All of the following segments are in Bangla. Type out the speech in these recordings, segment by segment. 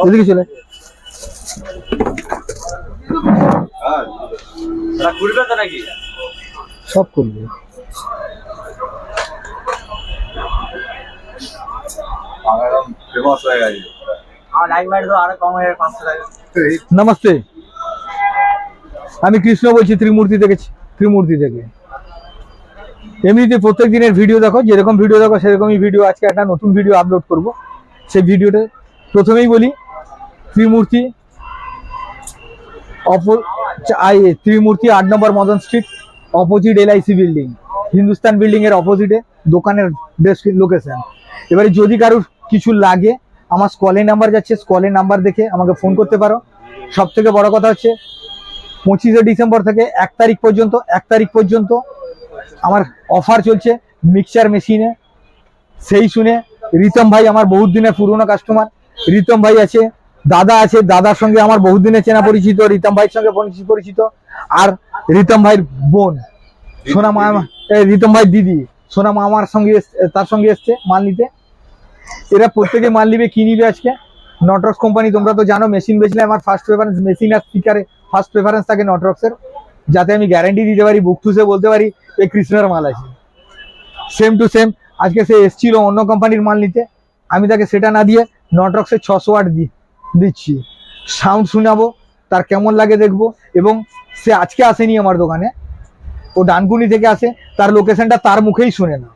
এদিকে চলে ঘুরবে তো নাকি সব করবে। फेमस होएगा ये और लाइक मार दो आरो कम है 500 টাকা। নমস্তে, আমি কৃষ্ণ বলছি ত্রিমূর্তি থেকে। এমনিতে প্রত্যেক দিনের ভিডিও দেখো, যেরকম ভিডিও দেখো সেরকমই ভিডিও। আজকে একটা নতুন ভিডিও আপলোড করব। সেই ভিডিওতে প্রথমেই বলি Trimurti 8 number Madan street, opposite LIC building, Hindustan building এর অপোজিটে দোকানের বেস্ট লোকেশন। এবারে যদি কারোর কিছু লাগে আমার স্কলে নাম্বার যাচ্ছে, স্কলে নাম্বার দেখে আমাকে ফোন করতে পারো। সব থেকে বড় কথা হচ্ছে 25শে ডিসেম্বর থেকে 1 তারিখ পর্যন্ত আমার অফার চলছে মিক্সচার মেশিনে। সেই শুনে রিতম ভাই আমার বহুত দিনের পুরনো কাস্টমার, রিতম ভাই আছে, দাদা আছে, দাদার সঙ্গে আমার বহুত দিনের চেনা পরিচিত, রিতম ভাইয়ের সঙ্গে পরিচিত। আর রিতম ভাইয়ের বোন সোনা মা, রিতম ভাই দিদি সোনা মা আমার সঙ্গে তার সঙ্গে এসছে মাল নিতে। এরা প্রত্যেকে মাল নিবে, কি নিবে আজকে নটরক্স কোম্পানি। তোমরা তো জানো মেশিন বেচলে আমার ফার্স্ট প্রেফারেন্স মেশিন আর স্পিকারে ফার্স্ট প্রেফারেন্স থাকে নটরক্সের, যাতে আমি গ্যারান্টি দিতে পারি, বুক টুসে বলতে পারি এই কৃষ্ণের মাল আছে। সেম টু সেম আজকে সে এসছিল অন্য কোম্পানির মাল নিতে, আমি তাকে সেটা না দিয়ে নটরক্সের 600 ওয়াট দিচ্ছি। সাউন্ড শোনাবো, তার কেমন লাগে দেখবো। এবং সে আজকে আসেনি আমার দোকানে, ও ডানকুনি থেকে আসে, তার লোকেশনটা তার মুখেই শুনে না।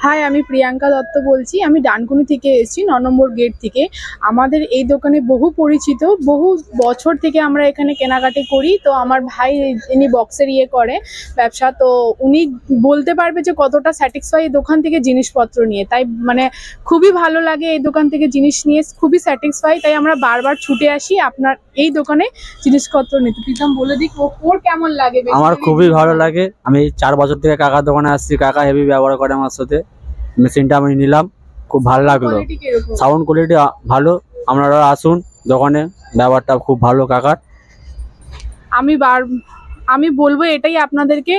হাই, আমি প্রিয়াঙ্কা দত্ত বলছি। আমি ডানকুনি থেকে এসেছি, 9 নম্বর গেট থেকে। আমাদের এই দোকানে বহু পরিচিত, বহু বছর থেকে আমরা এখানে কেনাকাটি করি। তো আমার ভাই ইনি বক্সের করে ব্যবসা, তো উনি বলতে পারবে যে কতটা স্যাটিসফাই এই দোকান থেকে জিনিসপত্র নিয়ে। তাই মানে খুবই ভালো লাগে এই দোকান থেকে জিনিস নিয়ে, খুবই স্যাটিসফাই। তাই আমরা বারবার ছুটে আসি আপনার এই দোকানে জিনিসপত্র নিতে। প্রীতম বলে দিক ওর কেমন লাগে। আমার খুবই ভালো লাগে। আমি 4 বছর থেকে কাকার দোকানে আসছি, কাকা হেভি ব্যবহার করে আমার সাথে। মেশিনটা আমি নিলাম, খুব ভালো লাগলো, সাউন্ড কোয়ালিটি ভালো। আপনারা আসুন দোকানে, ব্যবহারটা খুব ভালো কাকার। আমি বলবো এটাই আপনাদেরকে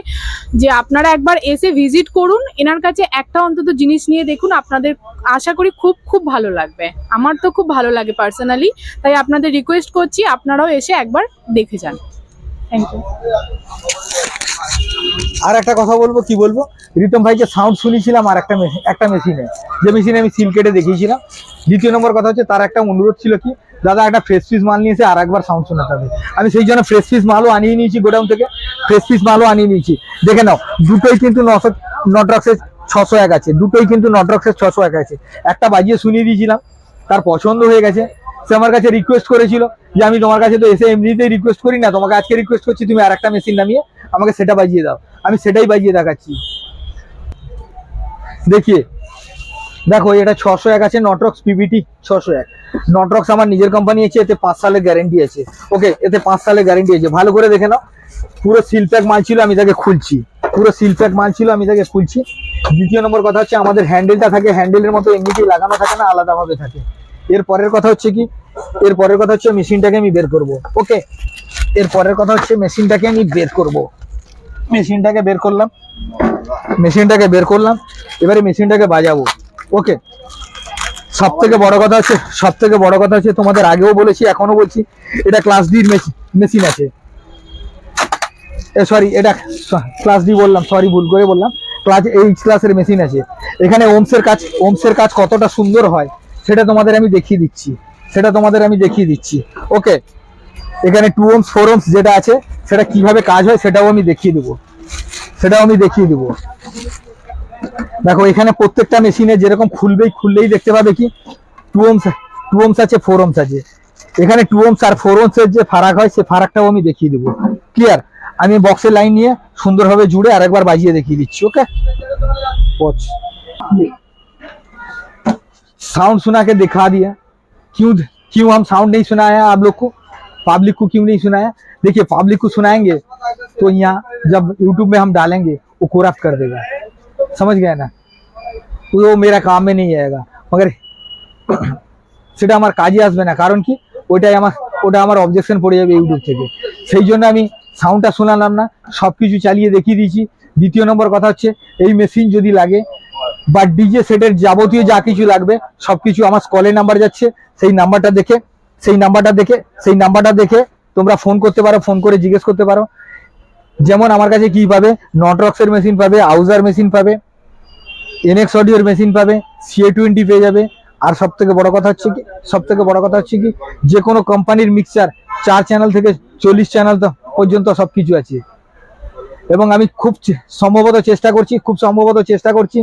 যে আপনারা একবার এসে ভিজিট করুন, এনার কাছে একটা অন্তত জিনিস নিয়ে দেখুন, আপনাদের আশা করি খুব খুব ভালো লাগবে। আমার তো খুব ভালো লাগে পার্সোনালি, তাই আপনাদের রিকোয়েস্ট করছি আপনারাও এসে একবার দেখে যান। Thank you. আর একটা কথা বলবো, কি বলবো, রিতম ভাইকে সাউন্ড শুনিয়েছিলাম আর একটা মেশিনে, যে মেশিনে আমি সিল কেটে দেখিয়েছিলাম। দ্বিতীয় নম্বর কথা হচ্ছে তার একটা অনুরোধ ছিল কি, দাদা একটা ফ্রেশ পিস মাল নিয়েছে আর একবার সাউন্ড শোনাতে হবে। আমি সেই জন্য ফ্রেশ পিস মালও আনিয়ে নিয়েছি, গোডাউন থেকে ফ্রেশ পিস মালও আনিয়ে নিয়েছি। দেখে নাও, দুটোই কিন্তু নটরক্সের 601 আছে, দুটোই কিন্তু নটরক্সের 601 আছে। একটা বাজিয়ে শুনিয়ে দিয়েছিলাম, তার পছন্দ হয়ে গেছে। সে আমার কাছে রিকোয়েস্ট করেছিল যে আমি তোমার কাছে তো এসে এমনিতেই রিকোয়েস্ট করি না, তোমাকে আজকে রিকোয়েস্ট করছি তুমি আর একটা মেশিন নামিয়ে আমাকে সেটা বাজিয়ে দাও। আমি সেটাই বাজিয়ে দেখাচ্ছি। দেখিয়ে দেখো, এটা 601 আছে, নটরক্স পিভিটি 601। নটরক্স আমার নিজের কোম্পানি আছে, এতে 5 সালের গ্যারেন্টি আছে। ওকে, এতে 5 সালের গ্যারেন্টি আছে, ভালো করে দেখে নাও। পুরো সিল প্যাক মাল ছিল, আমি তাকে খুলছি। পুরো সিল প্যাক মাল ছিল, আমি তাকে খুলছি। দ্বিতীয় নম্বর কথা হচ্ছে আমাদের হ্যান্ডেলটা থাকে, হ্যান্ডেলের মতো এমনিতেই লাগানো থাকে না, আলাদাভাবে থাকে। এরপরের কথা হচ্ছে কি, এরপরের কথা হচ্ছে মেশিনটাকে আমি বের করব। ওকে, এরপরের কথা হচ্ছে মেশিনটাকে আমি বের করব। মেশিনটাকে বের করলাম, এবারে মেশিনটাকে বাজাবো। ওকে, সব থেকে বড় কথা হচ্ছে তোমাদের আগেও বলেছি এখনো বলছি, এটা ক্লাস ডির মেশিন আছে। সরি, এটা ক্লাস ডি বললাম, সরি ভুল করে বললাম, ক্লাস এইচ ক্লাসের মেশিন আছে। এখানে ওমসের কাজ কতটা সুন্দর হয় সেটা তোমাদের আমি দেখিয়ে দিচ্ছি। ওকে, এখানে 2 ohms 4 ohms যেটা আছে সেটা কিভাবে কাজ হয় সেটাও আমি দেখিয়ে দেবো। দেখো, এখানে প্রত্যেকটা মেশিনে যেরকম খুললেই দেখতে পাবে কি 2 ohms আছে, 4 ohms আছে। এখানে 2 ohms আর 4 ohms এর যে ফারাক হয় সে ফারাকটাও আমি দেখিয়ে দেবো। ক্লিয়ার? আমি বক্সের লাইন নিয়ে সুন্দরভাবে জুড়ে আরেকবার বাজিয়ে দেখিয়ে দিচ্ছি। ওকে, साउंड सुना के दिखा दिया। क्यों हम साउंड नहीं सुनाया आप लोग को, पब्लिक को क्यों नहीं सुनाया? देखिए, पब्लिक को सुनाएंगे तो यहाँ जब यूट्यूब में हम डालेंगे वो करप्ट कर देगा, समझ गए ना? वो मेरा काम में नहीं आएगा, मगर সেটা আমার কাজে আসবে না। কারণ কি, ওটা আমার অবজেকশন পড়ে যাবে ইউটিউব থেকে। সেই জন্য আমি সাউন্ডটা শোনালাম না, সবকিছু চালিয়ে দেখিয়ে দিয়েছি। দ্বিতীয় নম্বর কথা হচ্ছে এই মেশিন যদি লাগে বা ডিজে সেটের যাবতীয় যা কিছু লাগবে সবকিছু আমার কলের নাম্বার যাচ্ছে, সেই নাম্বারটা দেখে তোমরা ফোন করতে পারো, ফোন করে জিজ্ঞেস করতে পারো। যেমন আমার কাছে কি পাবে, নটরক্সের মেশিন পাবে, আউজার মেশিন পাবে, এনএক্স অডিওর মেশিন পাবে, CA20 পেয়ে যাবে। আর সব থেকে বড় কথা হচ্ছে কি যে কোনো কোম্পানির মিক্সচার 4 চ্যানেল থেকে 40 চ্যানেল পর্যন্ত সবকিছু আছে। এবং আমি খুব সম্ভবত চেষ্টা করছি,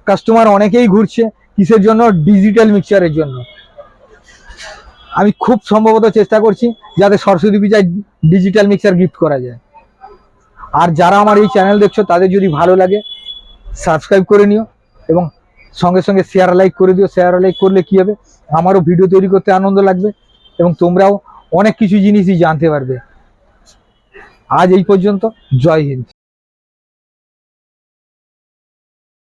কাস্টমার অনেকেই ঘুরছে কিসের জন্য, ডিজিটাল মিক্সচারের জন্য। আমি খুব সম্ভবত চেষ্টা করছি যাতে সরস্বতী পূজায় ডিজিটাল মিক্সচার গিফট করা যায়। আর যারা আমার এই চ্যানেল দেখছো তাদের যদি ভালো লাগে সাবস্ক্রাইব করে নিও এবং সঙ্গে সঙ্গে শেয়ার লাইক করে দিও। শেয়ার লাইক করলে কি হবে, আমারও ভিডিও তৈরি করতে আনন্দ লাগবে এবং তোমরাও অনেক কিছু জিনিসই জানতে পারবে। আজ এই পর্যন্ত, জয় হিন্দ।